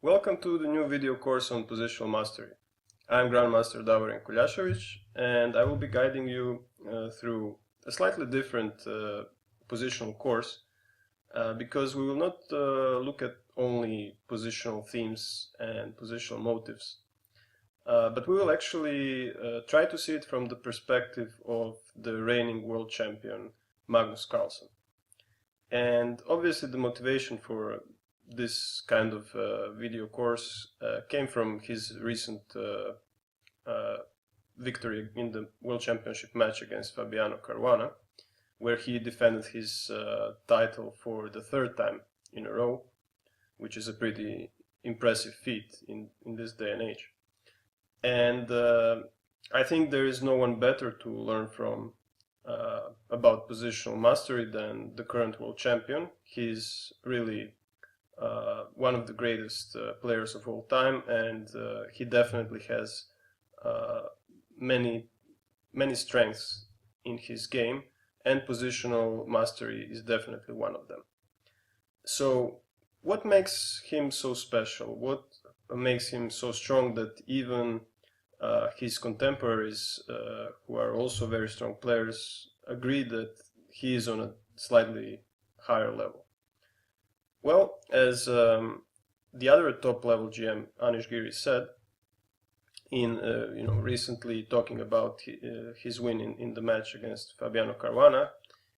Welcome to the new video course on positional mastery. I'm Grandmaster Darvin Kuljasevic, and I will be guiding you through a slightly different positional course because we will not look at only positional themes and positional motives, but we will actually try to see it from the perspective of the reigning world champion Magnus Carlsen. And obviously the motivation for this kind of video course came from his recent victory in the World Championship match against Fabiano Caruana, where he defended his title for the third time in a row, which is a pretty impressive feat in this day and age. And I think there is no one better to learn from about positional mastery than the current world champion. He's really one of the greatest players of all time, and he definitely has many strengths in his game, and positional mastery is definitely one of them. So what makes him so special? What makes him so strong that even his contemporaries, who are also very strong players, agree that he is on a slightly higher level? Well, as the other top-level GM, Anish Giri, said in recently talking about his win in the match against Fabiano Caruana,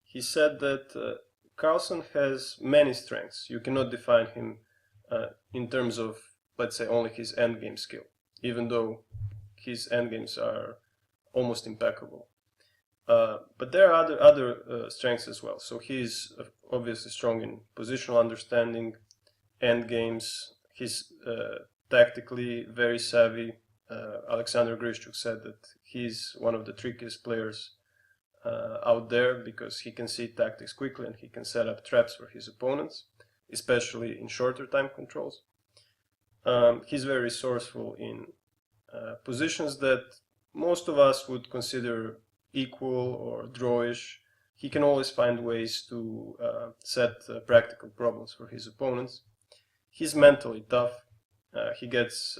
he said that Carlsen has many strengths. You cannot define him in terms of, let's say, only his endgame skill, even though his endgames are almost impeccable. But there are other strengths as well. So he's obviously strong in positional understanding, endgames. He's tactically very savvy. Alexander Grishchuk said that he's one of the trickiest players out there because he can see tactics quickly and he can set up traps for his opponents, especially in shorter time controls. He's very resourceful in positions that most of us would consider equal or drawish. He can always find ways to set practical problems for his opponents. He's mentally tough. He gets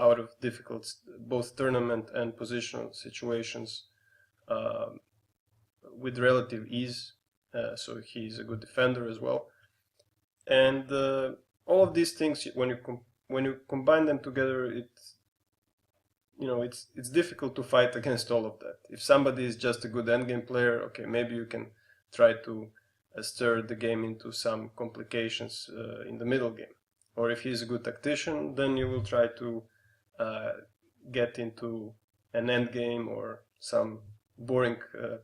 out of difficult both tournament and positional situations with relative ease. So he's a good defender as well. And all of these things, when you combine them together, it's difficult to fight against all of that. If somebody is just a good endgame player, okay, maybe you can try to stir the game into some complications in the middle game. Or if he's a good tactician, then you will try to get into an endgame or some boring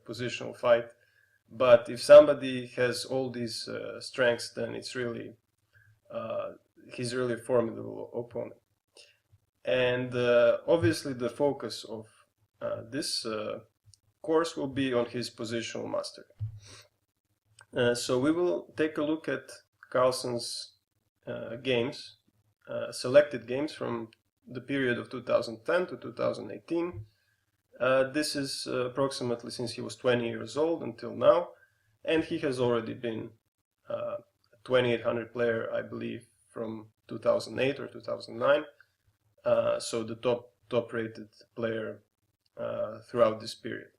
positional fight. But if somebody has all these strengths, then it's really he's really a formidable opponent. And obviously the focus of this course will be on his positional mastery. So we will take a look at Carlsen's games, selected games from the period of 2010 to 2018. This is approximately since he was 20 years old until now, and he has already been a 2800 player, I believe, from 2008 or 2009. So the top rated player throughout this period.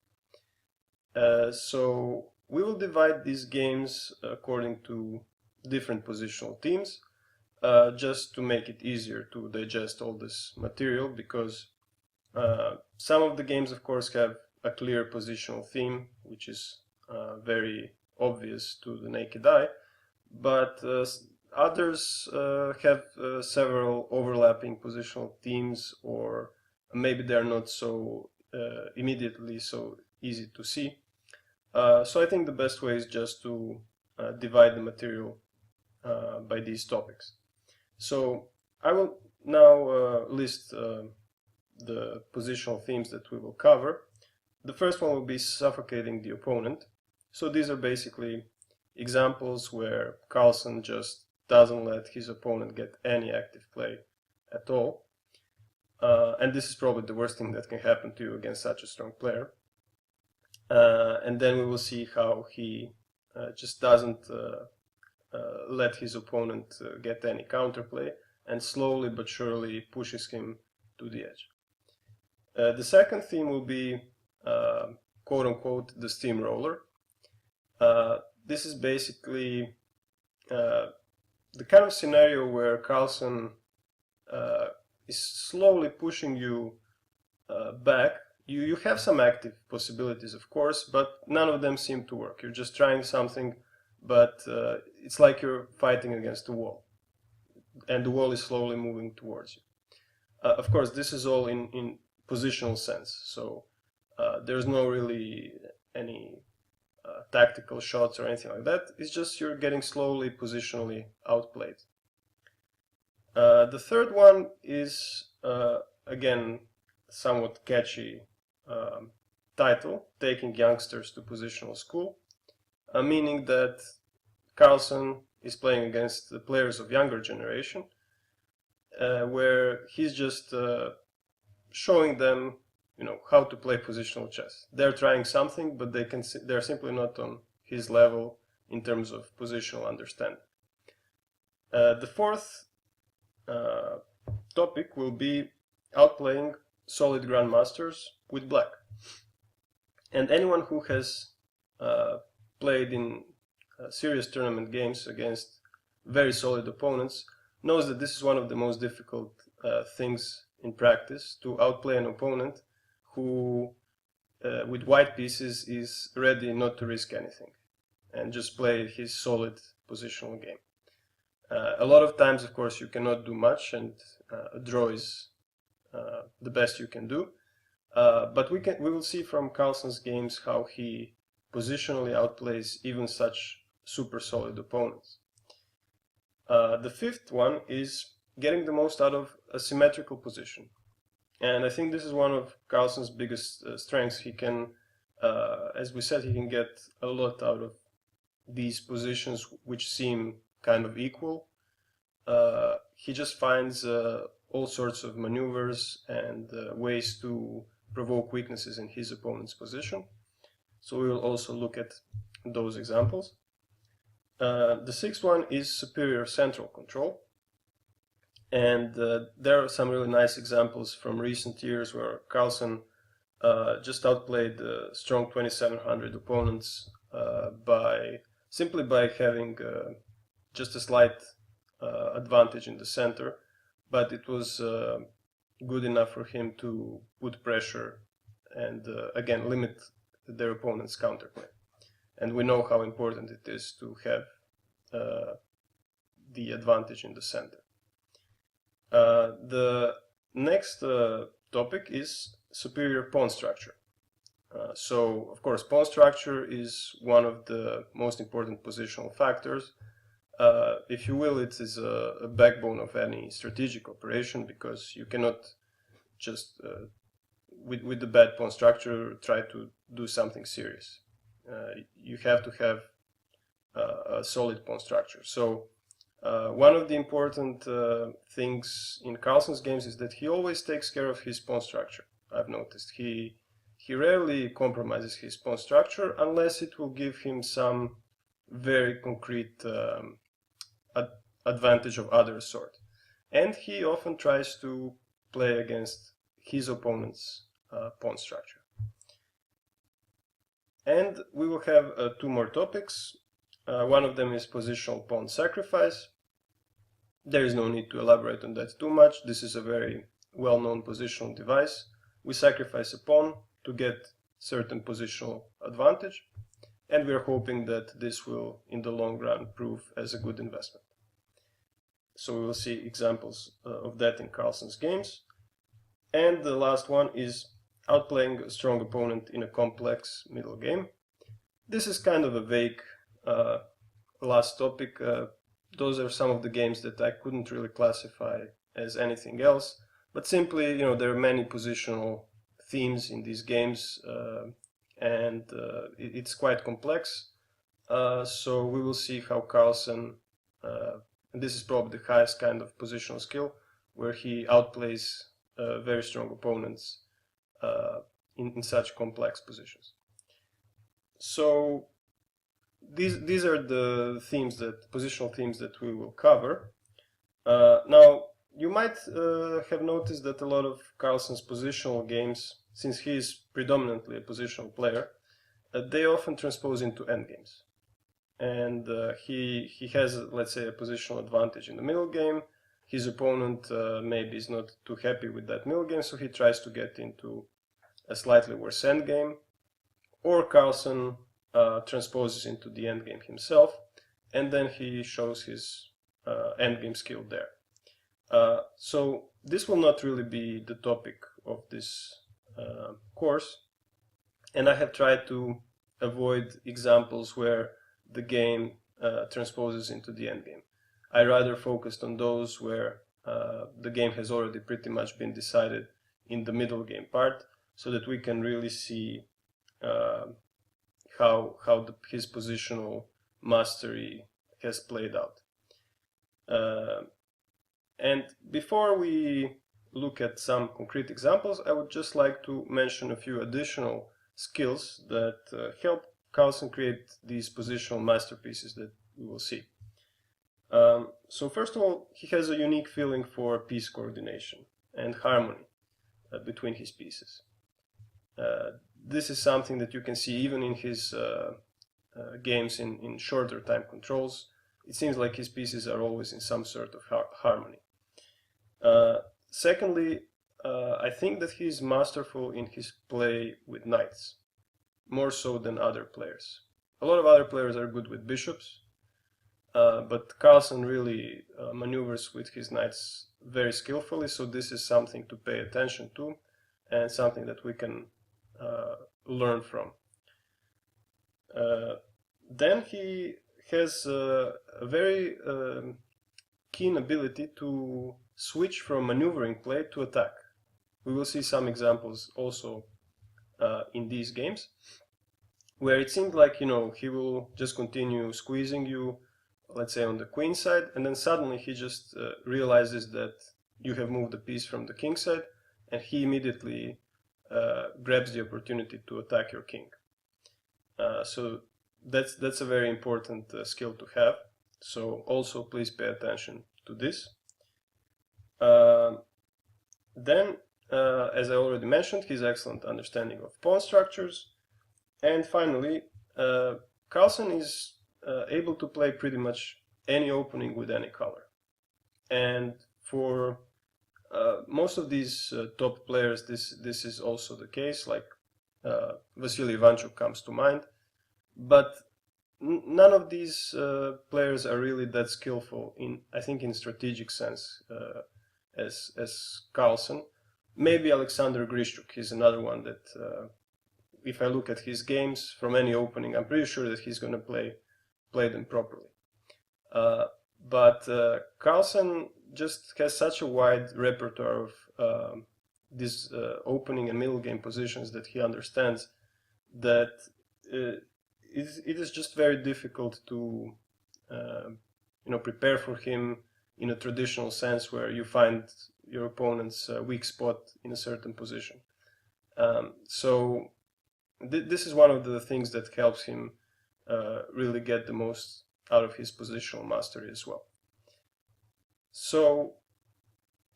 So we will divide these games according to different positional teams, just to make it easier to digest all this material, because some of the games, of course, have a clear positional theme, which is very obvious to the naked eye, but others have several overlapping positional themes, or maybe they're not so immediately so easy to see. So I think the best way is just to divide the material by these topics. So I will now list the positional themes that we will cover. The first one will be suffocating the opponent. So these are basically examples where Carlsen just doesn't let his opponent get any active play at all. And this is probably the worst thing that can happen to you against such a strong player. And then we will see how he just doesn't let his opponent get any counterplay, and slowly but surely pushes him to the edge. The second theme will be quote-unquote the steamroller. This is basically the kind of scenario where Carlsen is slowly pushing you back. You have some active possibilities, of course, but none of them seem to work. You're just trying something, but it's like you're fighting against a wall, and the wall is slowly moving towards you. Of course, this is all in positional sense, so there's no really any tactical shots or anything like that. It's just you're getting slowly positionally outplayed. The third one is again somewhat catchy title, Taking Youngsters to Positional School, meaning that Carlsen is playing against the players of younger generation, where he's just showing them, how to play positional chess. They're trying something, but they're simply not on his level in terms of positional understanding. The fourth topic will be outplaying solid grandmasters with black. And anyone who has played in serious tournament games against very solid opponents knows that this is one of the most difficult things in practice, to outplay an opponent who, with white pieces, is ready not to risk anything and just play his solid positional game. A lot of times, of course, you cannot do much, and a draw is the best you can do. But we will see from Carlsen's games how he positionally outplays even such super solid opponents. The fifth one is getting the most out of a symmetrical position. And I think this is one of Carlsen's biggest strengths. He can, as we said, he can get a lot out of these positions which seem kind of equal. He just finds all sorts of maneuvers and ways to provoke weaknesses in his opponent's position. So we will also look at those examples. The sixth one is superior central control. And there are some really nice examples from recent years where Carlsen just outplayed strong 2700 opponents simply by having just a slight advantage in the center, but it was good enough for him to put pressure and again limit their opponent's counterplay. And we know how important it is to have the advantage in the center. The next topic is superior pawn structure. So, of course, pawn structure is one of the most important positional factors. If you will, it is a backbone of any strategic operation, because you cannot just, with the bad pawn structure, try to do something serious. You have to have a solid pawn structure. So, one of the important things in Carlsen's games is that he always takes care of his pawn structure. I've noticed he rarely compromises his pawn structure unless it will give him some very concrete advantage of other sort. And he often tries to play against his opponent's pawn structure. And we will have two more topics. One of them is positional pawn sacrifice. There is no need to elaborate on that too much. This is a very well-known positional device. We sacrifice a pawn to get certain positional advantage, and we are hoping that this will, in the long run, prove as a good investment. So we will see examples of that in Carlsen's games. And the last one is outplaying a strong opponent in a complex middle game. This is kind of a vague last topic. Those are some of the games that I couldn't really classify as anything else, but simply, there are many positional themes in these games, and it's quite complex. So we will see how Carlsen, and this is probably the highest kind of positional skill, where he outplays very strong opponents in such complex positions. So these are the themes, positional themes that we will cover. Now, you might have noticed that a lot of Carlsen's positional games, since he is predominantly a positional player, they often transpose into endgames. And he has, let's say, a positional advantage in the middle game. His opponent maybe is not too happy with that middle game, so he tries to get into a slightly worse endgame. Or Carlsen transposes into the endgame himself, and then he shows his endgame skill there. So this will not really be the topic of this course, and I have tried to avoid examples where the game transposes into the endgame. I rather focused on those where the game has already pretty much been decided in the middle game part, so that we can really see how his positional mastery has played out. And before we look at some concrete examples, I would just like to mention a few additional skills that help Carlsen create these positional masterpieces that we will see. So first of all, he has a unique feeling for piece coordination and harmony between his pieces. This is something that you can see even in his games in shorter time controls. It seems like his pieces are always in some sort of harmony. Secondly, I think that he is masterful in his play with knights, more so than other players. A lot of other players are good with bishops, but Carlsen really maneuvers with his knights very skillfully, so this is something to pay attention to and something that we can learn from. Then he has a very keen ability to switch from maneuvering play to attack. We will see some examples also in these games, where it seemed like, he will just continue squeezing you, let's say on the queen side, and then suddenly he just realizes that you have moved the piece from the king side, and he immediately grabs the opportunity to attack your king. So that's a very important skill to have. So also please pay attention to this. Then, as I already mentioned, his excellent understanding of pawn structures. And finally, Carlsen is able to play pretty much any opening with any color. And for most of these top players, this is also the case, like Vasily Ivanchuk comes to mind. But none of these players are really that skillful I think in strategic sense as Carlsen. Maybe Alexander Grishchuk is another one that if I look at his games from any opening, I'm pretty sure that he's going to play them properly. But Carlsen just has such a wide repertoire of these opening and middle game positions that he understands that it is just very difficult to prepare for him in a traditional sense, where you find your opponent's weak spot in a certain position. So this is one of the things that helps him really get the most out of his positional mastery as well. So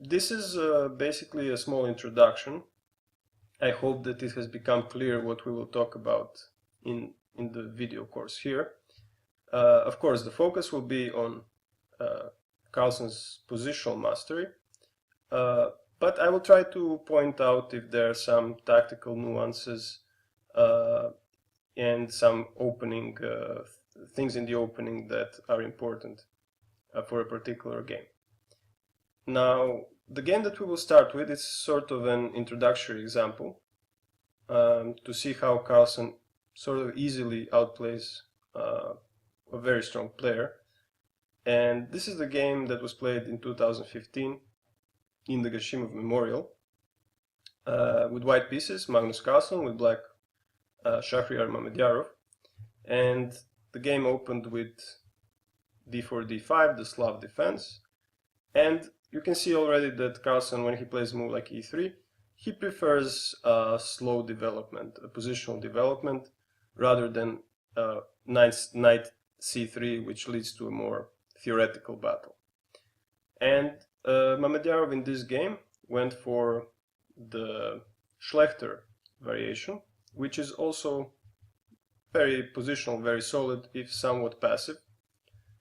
this is basically a small introduction. I hope that it has become clear what we will talk about in the video course here. Of course, the focus will be on Carlsen's positional mastery, but I will try to point out if there are some tactical nuances and some opening things in the opening that are important for a particular game. Now, the game that we will start with is sort of an introductory example to see how Carlsen sort of easily outplays a very strong player. And this is the game that was played in 2015 in the Gashimov Memorial with white pieces, Magnus Carlsen, with black Shahriar Mamedyarov. And the game opened with d4, d5, the Slav defense. And you can see already that Carlsen, when he plays a move like e3, he prefers slow development, a positional development, rather than knight c3, which leads to a more theoretical battle. And Mamedyarov in this game went for the Schlechter variation, which is also very positional, very solid, if somewhat passive,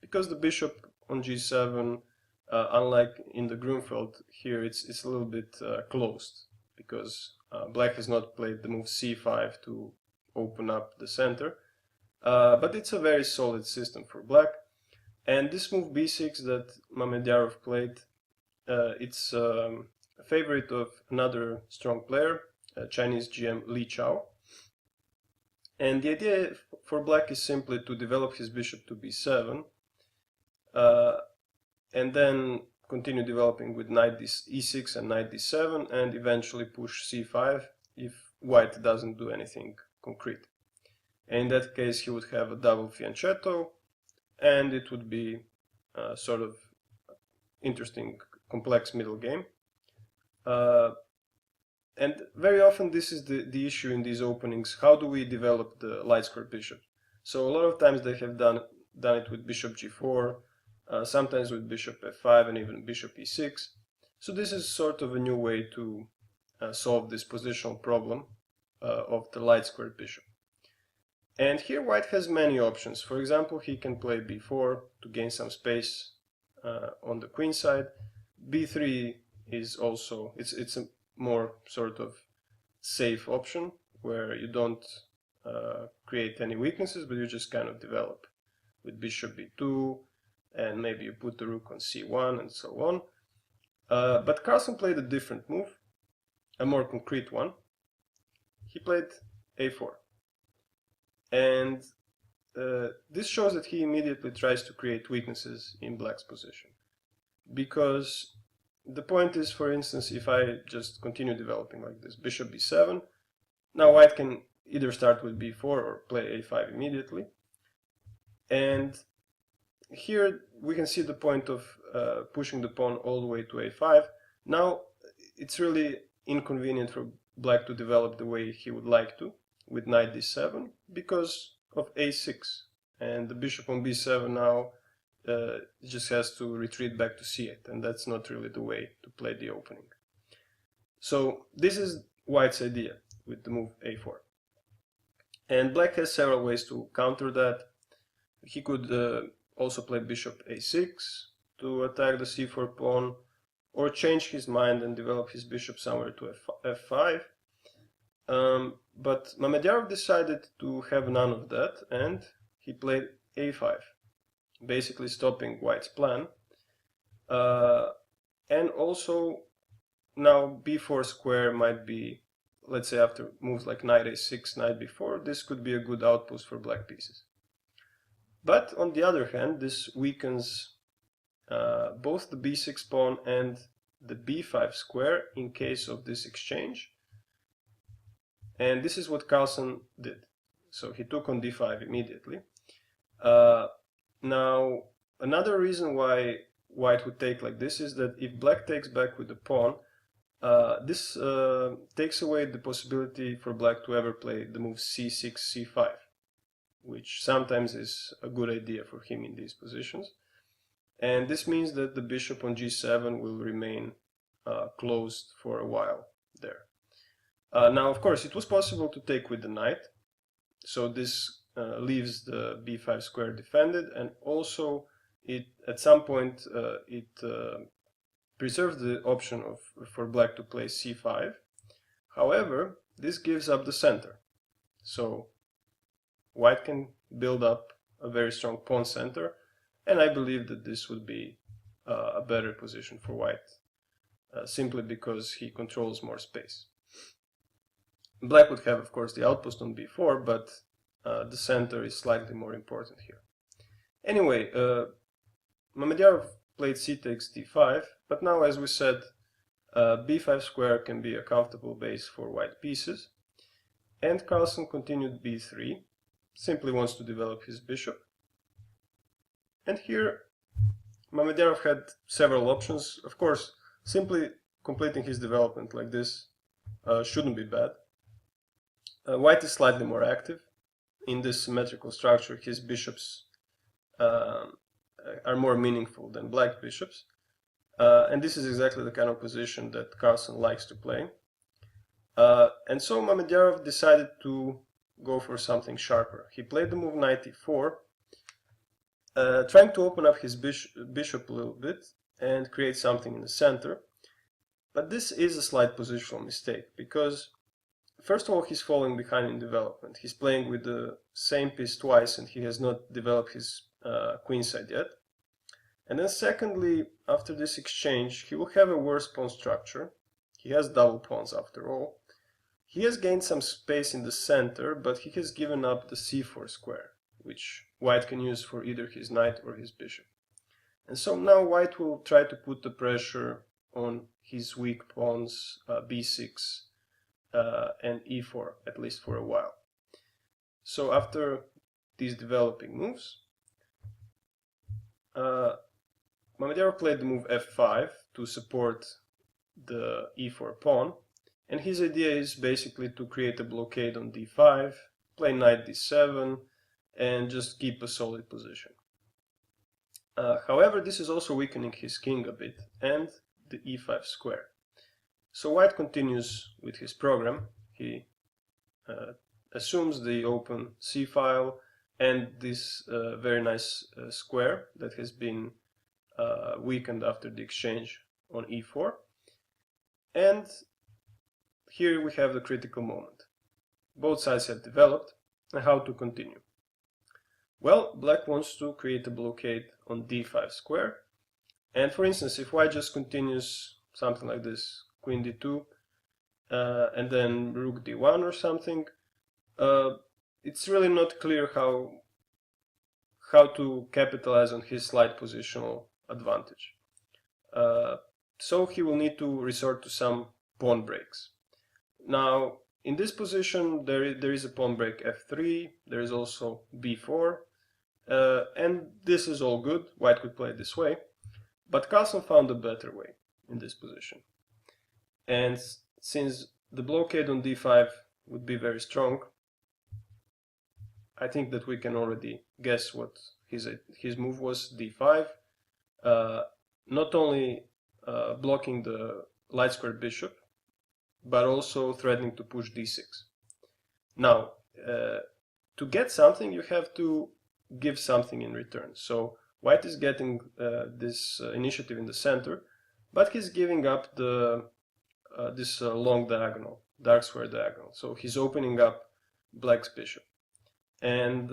because the bishop on g7, unlike in the Grunfeld here, it's a little bit closed, because black has not played the move c5 to open up the center, but it's a very solid system for black. And this move b6 that Mamedyarov played, it's a favorite of another strong player, Chinese GM Li Chao. And the idea for black is simply to develop his bishop to b7, and then continue developing with knight e6 and knight d7, and eventually push c5 if white doesn't do anything concrete. And in that case he would have a double fianchetto, and it would be a sort of interesting, complex middle game. And very often this is the issue in these openings: how do we develop the light square bishop? So a lot of times they have done it with bishop g4, sometimes with bishop f5, and even bishop e6. So this is sort of a new way to solve this positional problem of the light square bishop. And here white has many options. For example, he can play b4 to gain some space on the queen side. b3 is also, it's a more sort of safe option, where you don't create any weaknesses, but you just kind of develop with bishop b2, and maybe you put the rook on c1 and so on. But Carlsen played a different move, a more concrete one. He played a4. And this shows that he immediately tries to create weaknesses in black's position. Because the point is, for instance, if I just continue developing like this, bishop b7, now white can either start with b4 or play a5 immediately. And here we can see the point of pushing the pawn all the way to a5. Now it's really inconvenient for black to develop the way he would like to, with knight d7, because of a6, and the bishop on b7 now just has to retreat back to c8, and that's not really the way to play the opening. So this is white's idea with the move a4, and black has several ways to counter that. He could also play bishop a6 to attack the c4 pawn, or change his mind and develop his bishop somewhere to f5. But Mamedyarov decided to have none of that, and he played a5, basically stopping white's plan. And also now b4 square might be, let's say after moves like knight a6, knight b4, this could be a good outpost for black pieces. But on the other hand, this weakens both the b6 pawn and the b5 square in case of this exchange. And this is what Carlsen did. So he took on d5 immediately. Now, another reason why white would take like this is that if black takes back with the pawn, this takes away the possibility for black to ever play the move c6, c5, which sometimes is a good idea for him in these positions. And this means that the bishop on g7 will remain closed for a while there. Now, of course, it was possible to take with the knight, so this leaves the b5 square defended, and also it at some point it preserves the option for black to play c5. However, this gives up the center, so white can build up a very strong pawn center, and I believe that this would be a better position for white, simply because he controls more space. Black would have, of course, the outpost on b4, but the center is slightly more important here. Anyway, Mamedyarov played c takes d5, but now, as we said, b5 square can be a comfortable base for white pieces, and Carlsen continued b3, simply wants to develop his bishop. And here Mamedyarov had several options. Of course, simply completing his development like this shouldn't be bad. White is slightly more active. In this symmetrical structure, his bishops are more meaningful than black bishops. And this is exactly the kind of position that Carlsen likes to play. And so Mamedyarov decided to go for something sharper. He played the move knight e4, trying to open up his bishop a little bit and create something in the center. But this is a slight positional mistake, because first of all, he's falling behind in development. He's playing with the same piece twice, and he has not developed his queenside yet. And then secondly, after this exchange, he will have a worse pawn structure. He has double pawns after all. He has gained some space in the center, but he has given up the c4 square, which white can use for either his knight or his bishop. And so now white will try to put the pressure on his weak pawns, b6 and e4, at least for a while. So after these developing moves, Mamedyarov played the move f5 to support the e4 pawn, and his idea is basically to create a blockade on d5, play knight d7, and just keep a solid position. However, this is also weakening his king a bit, and the e5 square. So white continues with his program. He assumes the open c-file and this very nice square that has been weakened after the exchange on e4. And here we have the critical moment. Both sides have developed, and how to continue? Well, black wants to create a blockade on d5 square. And for instance, if white just continues something like this, queen d2, and then rook d1 or something, it's really not clear how to capitalize on his slight positional advantage. So he will need to resort to some pawn breaks. Now, in this position, there is a pawn break f3, there is also b4, and this is all good. White could play it this way, but Carlsen found a better way in this position. And since the blockade on d5 would be very strong, I think that we can already guess what his move was. d5, not only blocking the light square bishop, but also threatening to push d6. Now, to get something, you have to give something in return. So white is getting this initiative in the center, but he's giving up this long diagonal, dark square diagonal. So he's opening up black's bishop. And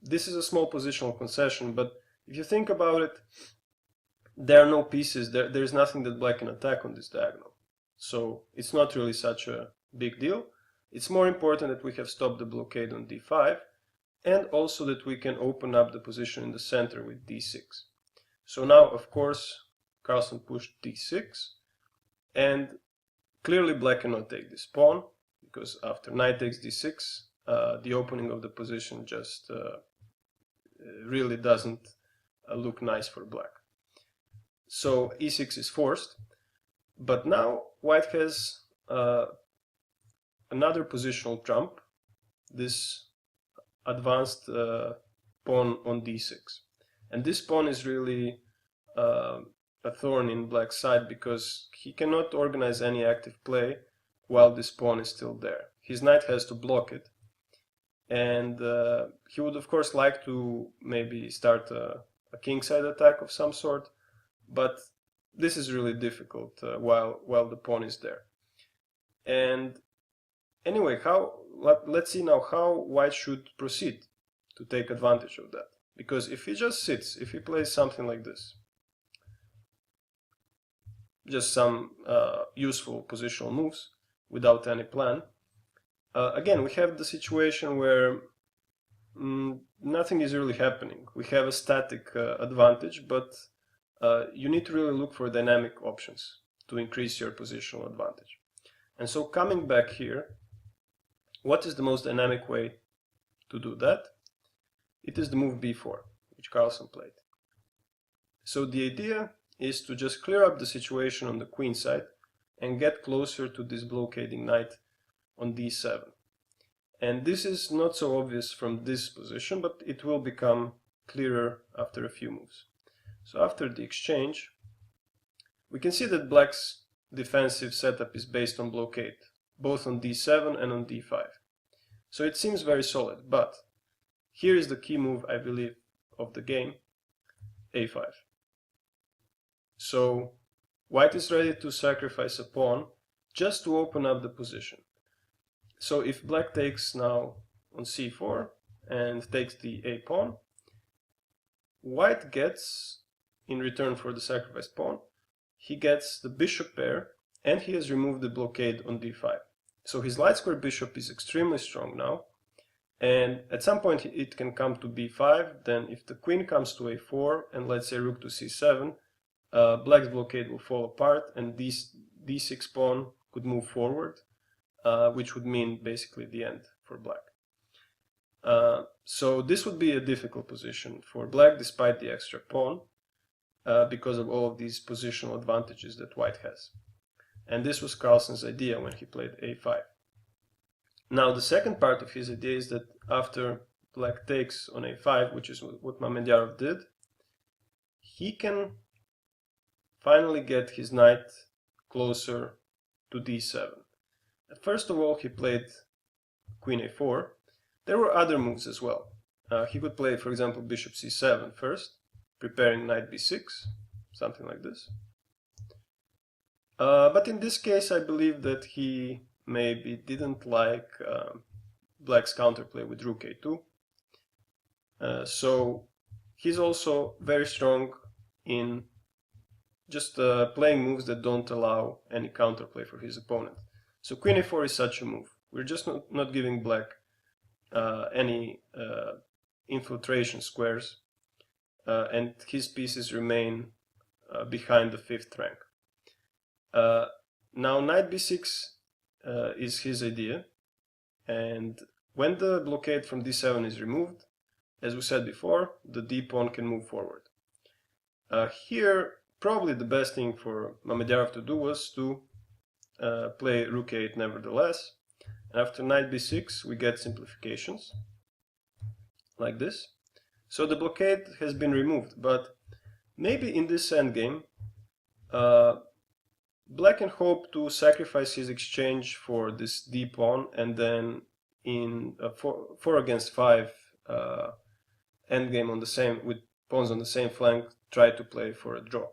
this is a small positional concession, but if you think about it, there are no pieces, there's nothing that black can attack on this diagonal. So it's not really such a big deal. It's more important that we have stopped the blockade on d5, and also that we can open up the position in the center with d6. So now, of course, Carlsen pushed d6, and clearly black cannot take this pawn, because after knight takes d6, the opening of the position just really doesn't look nice for black. So e6 is forced, but now white has another positional trump, this advanced pawn on d6. And this pawn is really a thorn in black's side, because he cannot organize any active play while this pawn is still there. His knight has to block it, and he would of course like to maybe start a kingside attack of some sort, but this is really difficult while the pawn is there. And anyway, let's see now how white should proceed to take advantage of that. Because if he just sits, if he plays something like this, just some useful positional moves without any plan, again, we have the situation where nothing is really happening. We have a static advantage, but you need to really look for dynamic options to increase your positional advantage. And so coming back here, what is the most dynamic way to do that? It is the move b4, which Carlsen played. So the idea is to just clear up the situation on the queen side and get closer to this blockading knight on d7. And this is not so obvious from this position, but it will become clearer after a few moves. So after the exchange, we can see that black's defensive setup is based on blockade, both on d7 and on d5. So it seems very solid, but here is the key move, I believe, of the game, a5. So white is ready to sacrifice a pawn just to open up the position. So if black takes now on c4 and takes the a pawn, white gets, in return for the sacrificed pawn, he gets the bishop pair, and he has removed the blockade on d5. So his light square bishop is extremely strong now, and at some point it can come to b5. Then if the queen comes to a4 and let's say rook to c7, black's blockade will fall apart, and this d6 pawn could move forward, which would mean basically the end for black. So this would be a difficult position for black despite the extra pawn, because of all of these positional advantages that white has. And this was Carlsen's idea when he played a5. Now the second part of his idea is that after black takes on a5, which is what Mamedyarov did, he can finally get his knight closer to d7. First of all, he played queen a4. There were other moves as well. He could play, for example, bishop c7 first, preparing knight b6, something like this. But in this case, I believe that he maybe didn't like black's counterplay with rook a2. So he's also very strong in just playing moves that don't allow any counterplay for his opponent. So queen a4 is such a move. We're just not giving black any infiltration squares, and his pieces remain behind the 5th rank. Now knight b6 is his idea, and when the blockade from d7 is removed, as we said before, the d pawn can move forward. Here, probably the best thing for Mamedyarov to do was to play rook a8 nevertheless. And after knight b6, we get simplifications, like this. So the blockade has been removed, but maybe in this endgame, black can hope to sacrifice his exchange for this d pawn, and then in a 4 against 5 endgame on the same, with pawns on the same flank, try to play for a draw.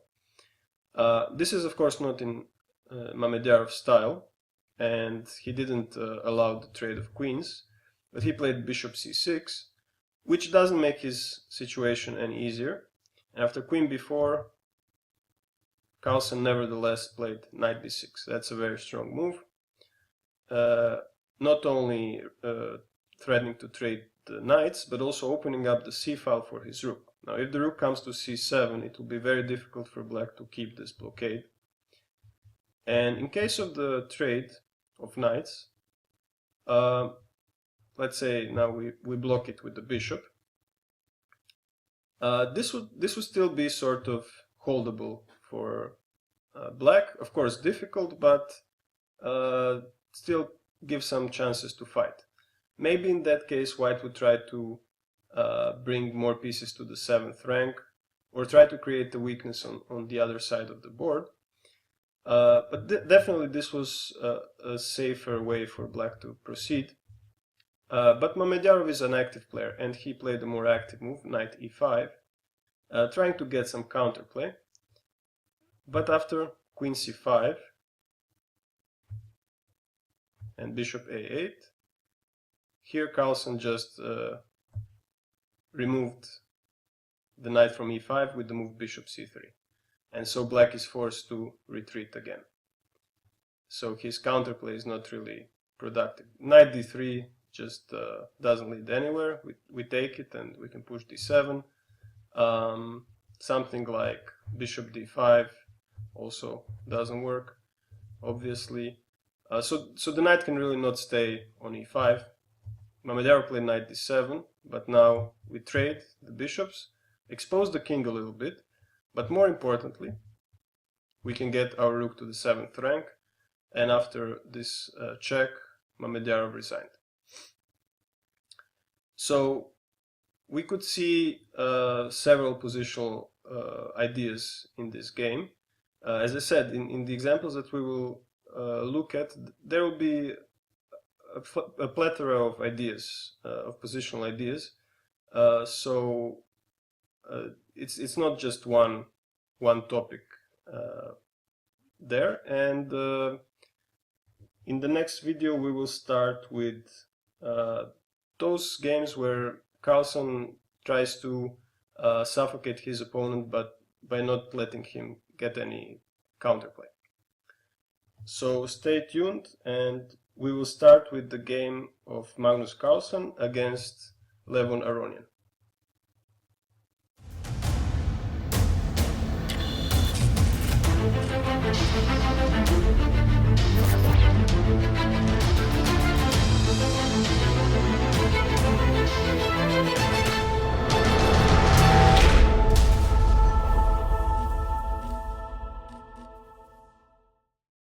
This is of course not in Mamedyarov's style, and he didn't allow the trade of queens, but he played bishop c6, which doesn't make his situation any easier. And after queen b4, Carlsen nevertheless played knight b6. That's a very strong move, not only threatening to trade the knights, but also opening up the c file for his rook. Now if the rook comes to c7, it will be very difficult for black to keep this blockade. And in case of the trade of knights, let's say now we block it with the bishop, this would still be sort of holdable for black. Of course difficult, but still give some chances to fight. Maybe in that case white would try to bring more pieces to the 7th rank, or try to create a weakness on the other side of the board. But definitely this was a safer way for black to proceed. But Mamedyarov is an active player, and he played a more active move, knight e5, trying to get some counterplay. But after queen c5 and bishop a8, here Carlsen just removed the knight from e5 with the move bishop c3. And so black is forced to retreat again. So his counterplay is not really productive. Knight d3 just doesn't lead anywhere. We take it and we can push d7. Something like bishop d5 also doesn't work, obviously. So the knight can really not stay on e5. Mamedyarov played knight d7, but now we trade the bishops, expose the king a little bit, but more importantly, we can get our rook to the 7th rank, and after this check, Mamedyarov resigned. So we could see several positional ideas in this game, As I said, in the examples that we will look at, there will be a plethora of ideas, of positional ideas. So it's not just one topic there. And in the next video, we will start with those games where Carlsen tries to suffocate his opponent, but by not letting him get any counterplay. So stay tuned, and we will start with the game of Magnus Carlsen against Levon Aronian.